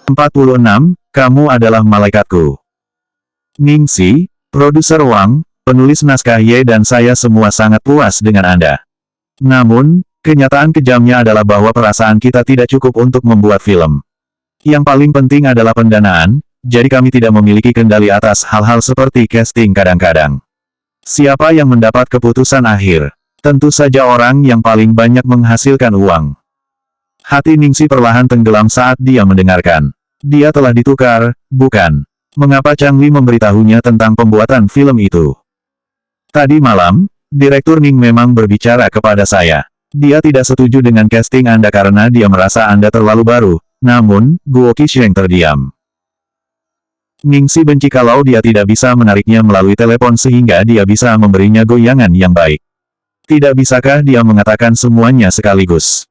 46, kamu adalah malaikatku. Ningxi, produser Wang, penulis naskah Ye dan saya semua sangat puas dengan Anda. Namun, kenyataan kejamnya adalah bahwa perasaan kita tidak cukup untuk membuat film. Yang paling penting adalah pendanaan, jadi kami tidak memiliki kendali atas hal-hal seperti casting kadang-kadang. Siapa yang mendapat keputusan akhir? Tentu saja orang yang paling banyak menghasilkan uang. Hati Ningxi perlahan tenggelam saat dia mendengarkan. Dia telah ditukar, bukan? Mengapa Chang Li memberitahunya tentang pembuatan film itu? Tadi malam, Direktur Ning memang berbicara kepada saya. Dia tidak setuju dengan casting Anda karena dia merasa Anda terlalu baru, namun, Guo Qisheng terdiam. Ningxi benci kalau dia tidak bisa menariknya melalui telepon sehingga dia bisa memberinya goyangan yang baik. Tidak bisakah dia mengatakan semuanya sekaligus?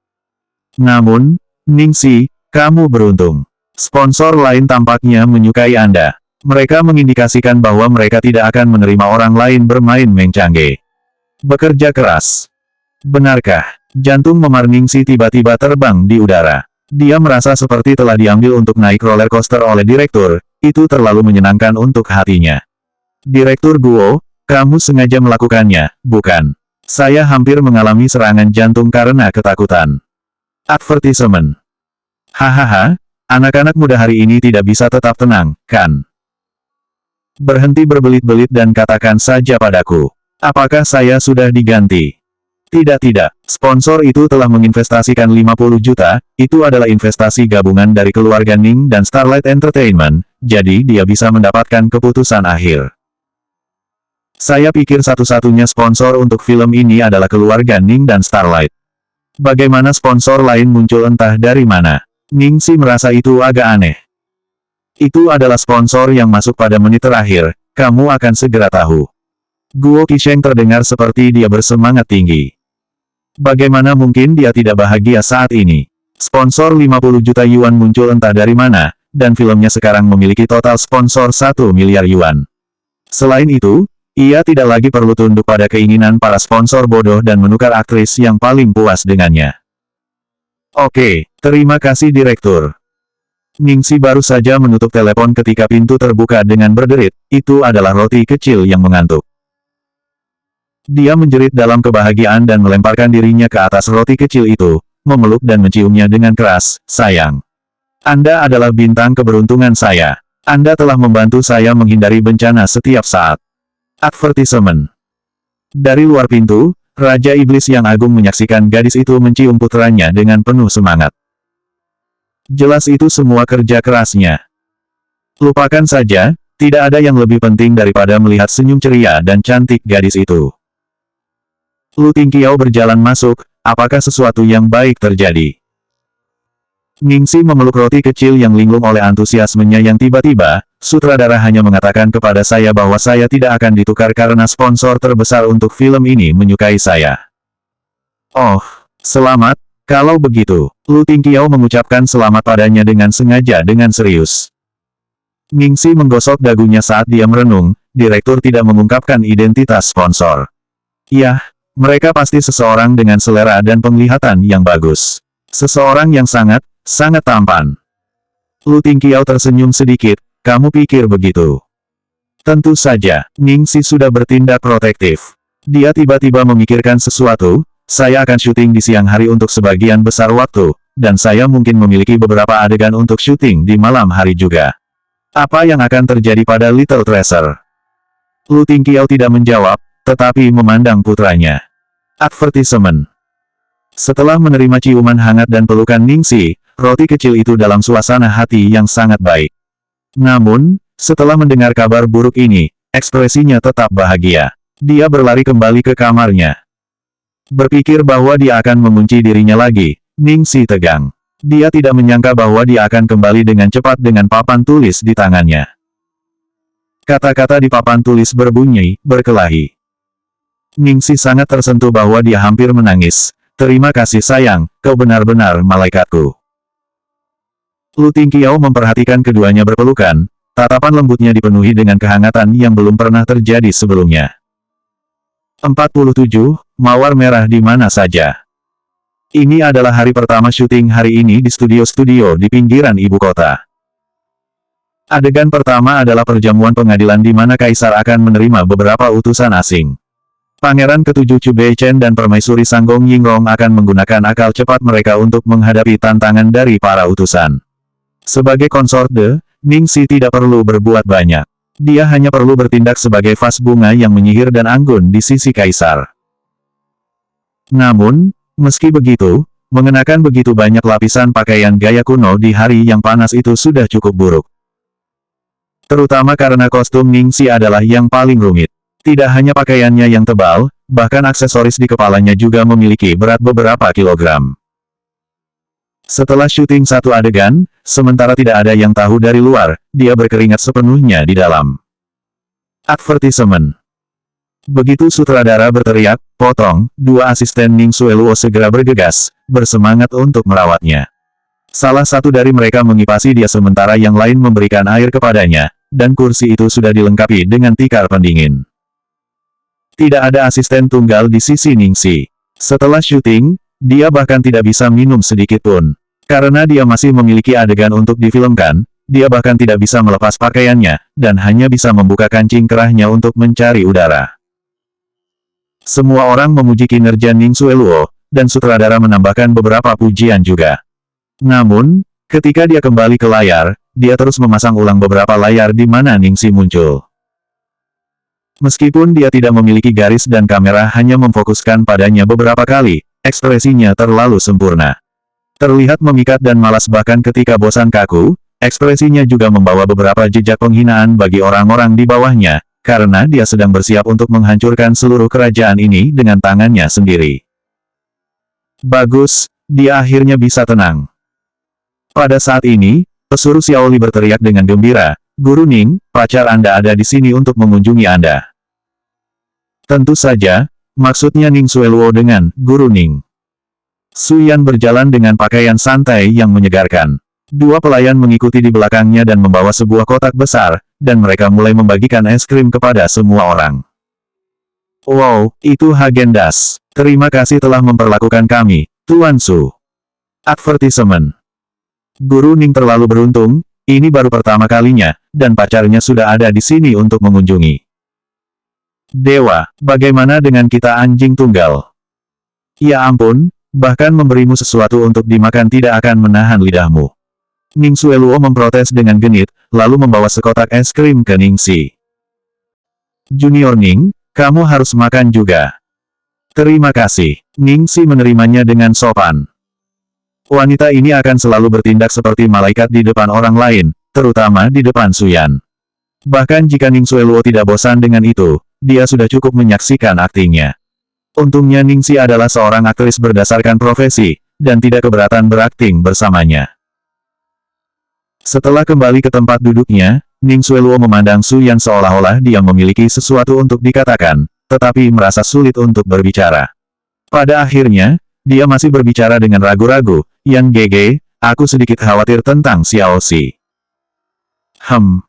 Namun, Ningxi, kamu beruntung. Sponsor lain tampaknya menyukai Anda. Mereka mengindikasikan bahwa mereka tidak akan menerima orang lain bermain Meng Changge. Bekerja keras. Benarkah? Jantung memar Ningxi tiba-tiba terbang di udara. Dia merasa seperti telah diambil untuk naik roller coaster oleh direktur, itu terlalu menyenangkan untuk hatinya. Direktur Guo, kamu sengaja melakukannya, bukan? Saya hampir mengalami serangan jantung karena ketakutan. Advertisement. Hahaha, anak-anak muda hari ini tidak bisa tetap tenang, kan? Berhenti berbelit-belit dan katakan saja padaku. Apakah saya sudah diganti? Tidak, sponsor itu telah menginvestasikan 50 juta, itu adalah investasi gabungan dari keluarga Ning dan Starlight Entertainment, jadi dia bisa mendapatkan keputusan akhir. Saya pikir satu-satunya sponsor untuk film ini adalah keluarga Ning dan Starlight. Bagaimana sponsor lain muncul entah dari mana? Ningxi merasa itu agak aneh. Itu adalah sponsor yang masuk pada menit terakhir, kamu akan segera tahu. Guo Qisheng terdengar seperti dia bersemangat tinggi. Bagaimana mungkin dia tidak bahagia saat ini? Sponsor 50 juta yuan muncul entah dari mana, dan filmnya sekarang memiliki total sponsor 1 miliar yuan. Selain itu, ia tidak lagi perlu tunduk pada keinginan para sponsor bodoh dan menukar aktris yang paling puas dengannya. Oke, terima kasih Direktur. Ningxi baru saja menutup telepon ketika pintu terbuka dengan berderit, itu adalah roti kecil yang mengantuk. Dia menjerit dalam kebahagiaan dan melemparkan dirinya ke atas roti kecil itu, memeluk dan menciumnya dengan keras, sayang. Anda adalah bintang keberuntungan saya. Anda telah membantu saya menghindari bencana setiap saat. Advertisement. Dari luar pintu, Raja Iblis yang agung menyaksikan gadis itu mencium putranya dengan penuh semangat. Jelas itu semua kerja kerasnya. Lupakan saja, tidak ada yang lebih penting daripada melihat senyum ceria dan cantik gadis itu. Lu Tingqiao berjalan masuk, apakah sesuatu yang baik terjadi? Ningxi memeluk roti kecil yang linglung oleh antusiasmenya yang tiba-tiba, sutradara hanya mengatakan kepada saya bahwa saya tidak akan ditukar karena sponsor terbesar untuk film ini menyukai saya. Oh, selamat, kalau begitu, Lu Tingqiao mengucapkan selamat padanya dengan sengaja dengan serius. Ningxi menggosok dagunya saat dia merenung, direktur tidak mengungkapkan identitas sponsor. Yah, mereka pasti seseorang dengan selera dan penglihatan yang bagus. Seseorang yang sangat tampan. Lu Tingqiao tersenyum sedikit, kamu pikir begitu? Tentu saja, Ningxi sudah bertindak protektif. Dia tiba-tiba memikirkan sesuatu, saya akan syuting di siang hari untuk sebagian besar waktu, dan saya mungkin memiliki beberapa adegan untuk syuting di malam hari juga. Apa yang akan terjadi pada Little Treasure? Lu Tingqiao tidak menjawab, tetapi memandang putranya. Advertisement. Setelah menerima ciuman hangat dan pelukan Ningxi, roti kecil itu dalam suasana hati yang sangat baik. Namun, setelah mendengar kabar buruk ini, ekspresinya tetap bahagia. Dia berlari kembali ke kamarnya. Berpikir bahwa dia akan mengunci dirinya lagi, Ningxi tegang. Dia tidak menyangka bahwa dia akan kembali dengan cepat dengan papan tulis di tangannya. Kata-kata di papan tulis berbunyi, berkelahi. Ningxi sangat tersentuh bahwa dia hampir menangis. Terima kasih sayang, kau benar-benar malaikatku. Lu Tingqiao memperhatikan keduanya berpelukan, tatapan lembutnya dipenuhi dengan kehangatan yang belum pernah terjadi sebelumnya. 47, Mawar Merah di mana saja. Ini adalah hari pertama syuting hari ini di studio-studio di pinggiran ibu kota. Adegan pertama adalah perjamuan pengadilan di mana Kaisar akan menerima beberapa utusan asing. Pangeran ketujuh Chu Beichen dan Permaisuri Sanggong Yingrong akan menggunakan akal cepat mereka untuk menghadapi tantangan dari para utusan. Sebagai konsorte, Ningxi tidak perlu berbuat banyak. Dia hanya perlu bertindak sebagai vas bunga yang menyihir dan anggun di sisi Kaisar. Namun, meski begitu, mengenakan begitu banyak lapisan pakaian gaya kuno di hari yang panas itu sudah cukup buruk. Terutama karena kostum Ningxi adalah yang paling rumit. Tidak hanya pakaiannya yang tebal, bahkan aksesoris di kepalanya juga memiliki berat beberapa kilogram. Setelah syuting satu adegan, sementara tidak ada yang tahu dari luar, dia berkeringat sepenuhnya di dalam. Advertisement. Begitu sutradara berteriak, potong, dua asisten Ning Xueluo segera bergegas, bersemangat untuk merawatnya. Salah satu dari mereka mengipasi dia sementara yang lain memberikan air kepadanya, dan kursi itu sudah dilengkapi dengan tikar pendingin. Tidak ada asisten tunggal di sisi Ningxi. Setelah syuting, dia bahkan tidak bisa minum sedikit pun. Karena dia masih memiliki adegan untuk difilmkan, dia bahkan tidak bisa melepas pakaiannya, dan hanya bisa membuka kancing kerahnya untuk mencari udara. Semua orang memuji kinerja Ning Xueluo, dan sutradara menambahkan beberapa pujian juga. Namun, ketika dia kembali ke layar, dia terus memasang ulang beberapa layar di mana Ningxi muncul. Meskipun dia tidak memiliki garis dan kamera hanya memfokuskan padanya beberapa kali, ekspresinya terlalu sempurna. Terlihat memikat dan malas bahkan ketika bosan kaku, ekspresinya juga membawa beberapa jejak penghinaan bagi orang-orang di bawahnya, karena dia sedang bersiap untuk menghancurkan seluruh kerajaan ini dengan tangannya sendiri. Bagus, dia akhirnya bisa tenang. Pada saat ini, pesuruh Xiaoli berteriak dengan gembira, Guru Ning, pacar Anda ada di sini untuk mengunjungi Anda. Tentu saja, maksudnya Ning Xueluo dengan Guru Ning. Su Yan berjalan dengan pakaian santai yang menyegarkan. Dua pelayan mengikuti di belakangnya dan membawa sebuah kotak besar, dan mereka mulai membagikan es krim kepada semua orang. Wow, itu Häagen-Dazs. Terima kasih telah memperlakukan kami, Tuan Su. Advertisement. Guru Ning terlalu beruntung, ini baru pertama kalinya, dan pacarnya sudah ada di sini untuk mengunjungi. Dewa, bagaimana dengan kita anjing tunggal? Ya ampun, bahkan memberimu sesuatu untuk dimakan tidak akan menahan lidahmu. Ning Xueluo memprotes dengan genit, lalu membawa sekotak es krim ke Ningxi. Junior Ning, kamu harus makan juga. Terima kasih. Ningxi menerimanya dengan sopan. Wanita ini akan selalu bertindak seperti malaikat di depan orang lain, terutama di depan Su Yan. Bahkan jika Ning Xueluo tidak bosan dengan itu, dia sudah cukup menyaksikan aktingnya. Untungnya Ningxi adalah seorang aktris berdasarkan profesi, dan tidak keberatan berakting bersamanya. Setelah kembali ke tempat duduknya, Ning Xueluo memandang Su Yan seolah-olah dia memiliki sesuatu untuk dikatakan, tetapi merasa sulit untuk berbicara. Pada akhirnya, dia masih berbicara dengan ragu-ragu, Yan Gege, aku sedikit khawatir tentang Xiao Xi.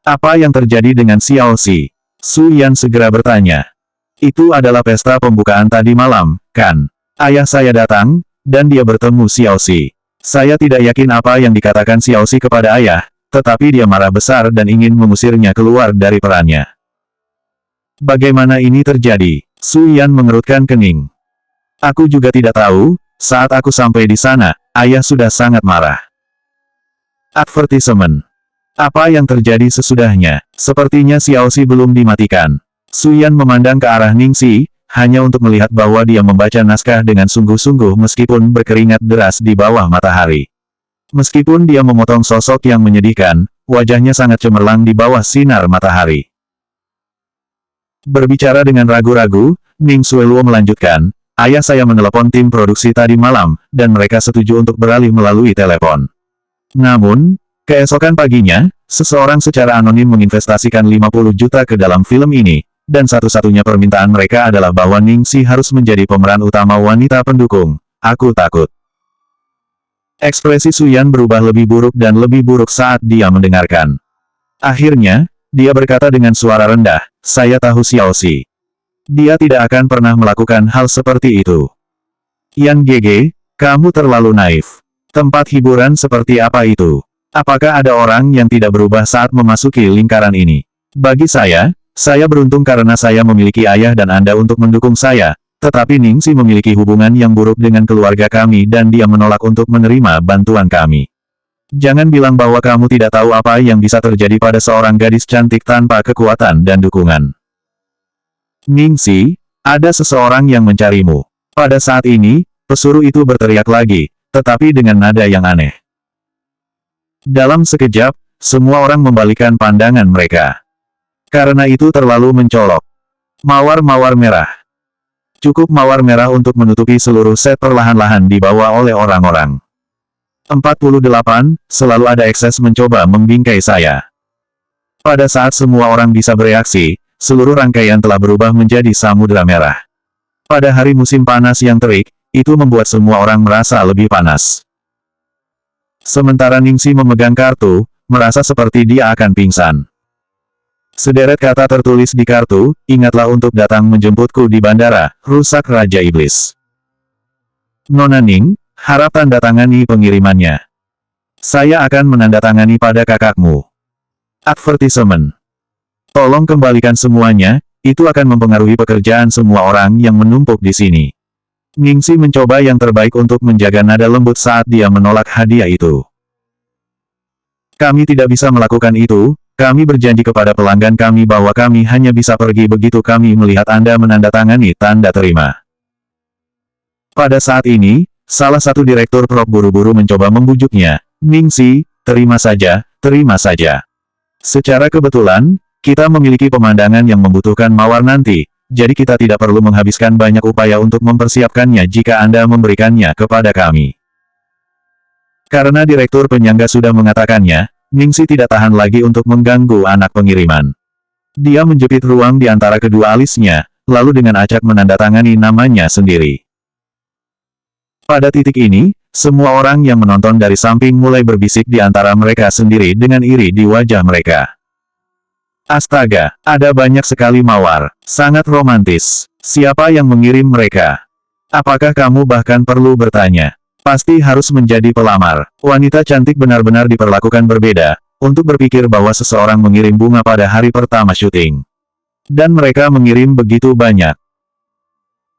Apa yang terjadi dengan Xiao Xi? Su Yan segera bertanya. Itu adalah pesta pembukaan tadi malam, kan? Ayah saya datang, dan dia bertemu Xiao Xi. Saya tidak yakin apa yang dikatakan Xiao Xi kepada ayah, tetapi dia marah besar dan ingin mengusirnya keluar dari perannya. Bagaimana ini terjadi? Su Yan mengerutkan kening. Aku juga tidak tahu, saat aku sampai di sana, ayah sudah sangat marah. Advertisement. Apa yang terjadi sesudahnya? Sepertinya Xiao Xi belum dimatikan. Su Yan memandang ke arah Ningxi, hanya untuk melihat bahwa dia membaca naskah dengan sungguh-sungguh meskipun berkeringat deras di bawah matahari. Meskipun dia memotong sosok yang menyedihkan, wajahnya sangat cemerlang di bawah sinar matahari. Berbicara dengan ragu-ragu, Ning Xueluo melanjutkan, ayah saya menelepon tim produksi tadi malam, dan mereka setuju untuk beralih melalui telepon. Namun, keesokan paginya, seseorang secara anonim menginvestasikan 50 juta ke dalam film ini, dan satu-satunya permintaan mereka adalah bahwa Ningxi harus menjadi pemeran utama wanita pendukung. Aku takut. Ekspresi Su Yan berubah lebih buruk dan lebih buruk saat dia mendengarkan. Akhirnya, dia berkata dengan suara rendah, saya tahu Xiao Xi. Dia tidak akan pernah melakukan hal seperti itu. Yan Gege, kamu terlalu naif. Tempat hiburan seperti apa itu? Apakah ada orang yang tidak berubah saat memasuki lingkaran ini? Bagi saya beruntung karena saya memiliki ayah dan Anda untuk mendukung saya, tetapi Ningsi memiliki hubungan yang buruk dengan keluarga kami dan dia menolak untuk menerima bantuan kami. Jangan bilang bahwa kamu tidak tahu apa yang bisa terjadi pada seorang gadis cantik tanpa kekuatan dan dukungan. Ningsi, ada seseorang yang mencarimu. Pada saat ini, pesuruh itu berteriak lagi, tetapi dengan nada yang aneh. Dalam sekejap, semua orang membalikkan pandangan mereka. Karena itu terlalu mencolok. Mawar-mawar merah. Cukup mawar merah untuk menutupi seluruh set perlahan-lahan dibawa oleh orang-orang. 48, selalu ada ekses mencoba membingkai saya. Pada saat semua orang bisa bereaksi, seluruh rangkaian telah berubah menjadi samudera merah. Pada hari musim panas yang terik, itu membuat semua orang merasa lebih panas. Sementara Ningsi memegang kartu, merasa seperti dia akan pingsan. Sederet kata tertulis di kartu, ingatlah untuk datang menjemputku di bandara, rusak Raja Iblis. Nona Ning, harap tanda tangani pengirimannya. Saya akan menandatangani pada kakakmu. Advertisement. Tolong kembalikan semuanya, itu akan mempengaruhi pekerjaan semua orang yang menumpuk di sini. Ningsi mencoba yang terbaik untuk menjaga nada lembut saat dia menolak hadiah itu. Kami tidak bisa melakukan itu, kami berjanji kepada pelanggan kami bahwa kami hanya bisa pergi begitu kami melihat Anda menandatangani tanda terima. Pada saat ini, salah satu direktur prop buru-buru mencoba membujuknya, Ningsi, terima saja, terima saja. Secara kebetulan, kita memiliki pemandangan yang membutuhkan mawar nanti, jadi kita tidak perlu menghabiskan banyak upaya untuk mempersiapkannya jika Anda memberikannya kepada kami. Karena direktur penyangga sudah mengatakannya, Ningsi tidak tahan lagi untuk mengganggu anak pengiriman. Dia menjepit ruang di antara kedua alisnya, lalu dengan acak menandatangani namanya sendiri. Pada titik ini, semua orang yang menonton dari samping mulai berbisik di antara mereka sendiri dengan iri di wajah mereka. Astaga, ada banyak sekali mawar. Sangat romantis. Siapa yang mengirim mereka? Apakah kamu bahkan perlu bertanya? Pasti harus menjadi pelamar. Wanita cantik benar-benar diperlakukan berbeda, untuk berpikir bahwa seseorang mengirim bunga pada hari pertama syuting. Dan mereka mengirim begitu banyak.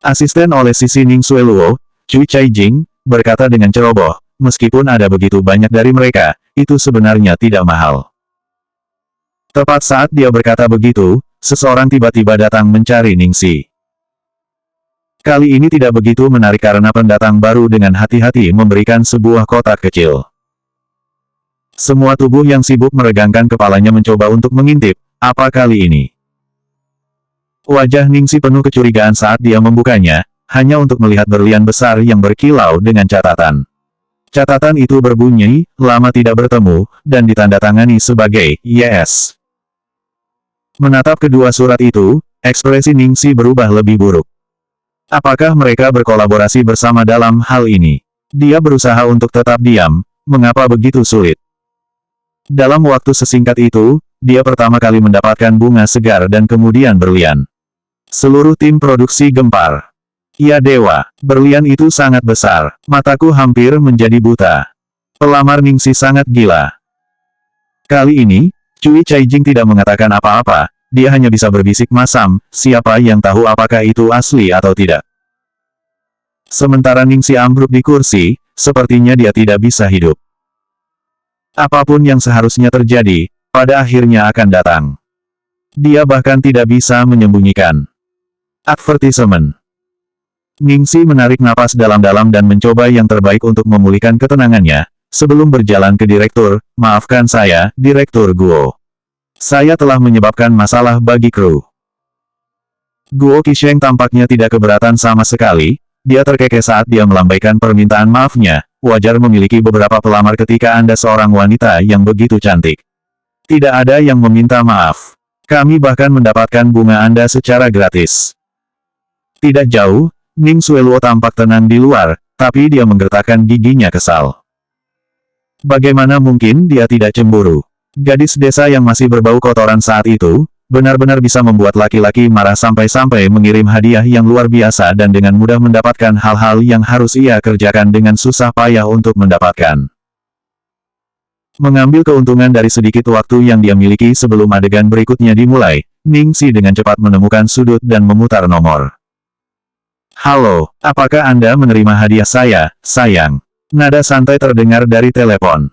Asisten oleh Sisi Ning Sueluo, Cui Caijing, berkata dengan ceroboh, meskipun ada begitu banyak dari mereka, itu sebenarnya tidak mahal. Tepat saat dia berkata begitu, seseorang tiba-tiba datang mencari Ningsi. Kali ini tidak begitu menarik karena pendatang baru dengan hati-hati memberikan sebuah kotak kecil. Semua tubuh yang sibuk meregangkan kepalanya mencoba untuk mengintip, apa kali ini? Wajah Ningsi penuh kecurigaan saat dia membukanya, hanya untuk melihat berlian besar yang berkilau dengan catatan. Catatan itu berbunyi, lama tidak bertemu, dan ditandatangani sebagai, yes. Menatap kedua surat itu, ekspresi Ningsi berubah lebih buruk. Apakah mereka berkolaborasi bersama dalam hal ini? Dia berusaha untuk tetap diam, mengapa begitu sulit? Dalam waktu sesingkat itu, dia pertama kali mendapatkan bunga segar dan kemudian berlian. Seluruh tim produksi gempar. Ya dewa, berlian itu sangat besar, mataku hampir menjadi buta. Pelamar Ningsi sangat gila. Kali ini, Cui Caijing tidak mengatakan apa-apa, dia hanya bisa berbisik masam, siapa yang tahu apakah itu asli atau tidak. Sementara Ningsi ambruk di kursi, sepertinya dia tidak bisa hidup. Apapun yang seharusnya terjadi, pada akhirnya akan datang. Dia bahkan tidak bisa menyembunyikan. Advertisement. Ningsi menarik napas dalam-dalam dan mencoba yang terbaik untuk memulihkan ketenangannya, sebelum berjalan ke direktur, maafkan saya, Direktur Guo. Saya telah menyebabkan masalah bagi kru. Guo Qisheng tampaknya tidak keberatan sama sekali, dia terkekeh saat dia melambaikan permintaan maafnya, wajar memiliki beberapa pelamar ketika Anda seorang wanita yang begitu cantik. Tidak ada yang meminta maaf. Kami bahkan mendapatkan bunga Anda secara gratis. Tidak jauh, Ning Sueluo tampak tenang di luar, tapi dia menggertakkan giginya kesal. Bagaimana mungkin dia tidak cemburu? Gadis desa yang masih berbau kotoran saat itu, benar-benar bisa membuat laki-laki marah sampai-sampai mengirim hadiah yang luar biasa dan dengan mudah mendapatkan hal-hal yang harus ia kerjakan dengan susah payah untuk mendapatkan. Mengambil keuntungan dari sedikit waktu yang dia miliki sebelum adegan berikutnya dimulai, Ningsi dengan cepat menemukan sudut dan memutar nomor. Halo, apakah Anda menerima hadiah saya, sayang? Nada santai terdengar dari telepon.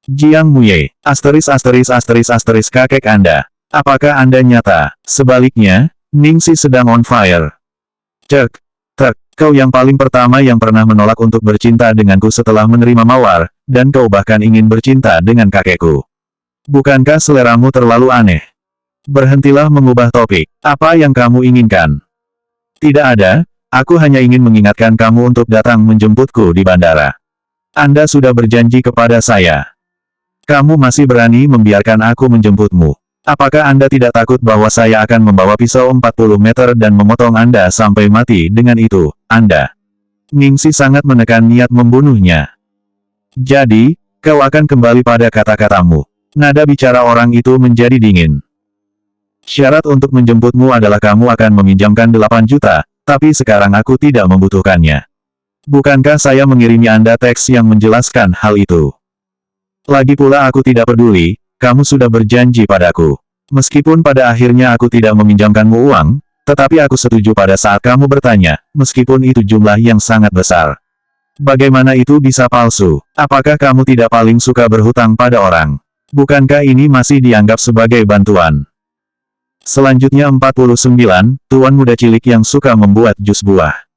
Jiang Muye, kakek Anda. Apakah Anda nyata? Sebaliknya, Ningsi sedang on fire. Cek, kau yang paling pertama yang pernah menolak untuk bercinta denganku setelah menerima mawar, dan kau bahkan ingin bercinta dengan kakekku. Bukankah seleramu terlalu aneh? Berhentilah mengubah topik. Apa yang kamu inginkan? Tidak ada, aku hanya ingin mengingatkan kamu untuk datang menjemputku di bandara. Anda sudah berjanji kepada saya. Kamu masih berani membiarkan aku menjemputmu. Apakah Anda tidak takut bahwa saya akan membawa pisau 40 meter dan memotong Anda sampai mati dengan itu, Anda? Ningsi sangat menekan niat membunuhnya. Jadi, kau akan kembali pada kata-katamu. Nada bicara orang itu menjadi dingin. Syarat untuk menjemputmu adalah kamu akan meminjamkan 8 juta, tapi sekarang aku tidak membutuhkannya. Bukankah saya mengirimi Anda teks yang menjelaskan hal itu? Lagi pula aku tidak peduli. Kamu sudah berjanji padaku. Meskipun pada akhirnya aku tidak meminjamkanmu uang, tetapi aku setuju pada saat kamu bertanya, meskipun itu jumlah yang sangat besar. Bagaimana itu bisa palsu? Apakah kamu tidak paling suka berhutang pada orang? Bukankah ini masih dianggap sebagai bantuan? Selanjutnya 49, tuan muda cilik yang suka membuat jus buah.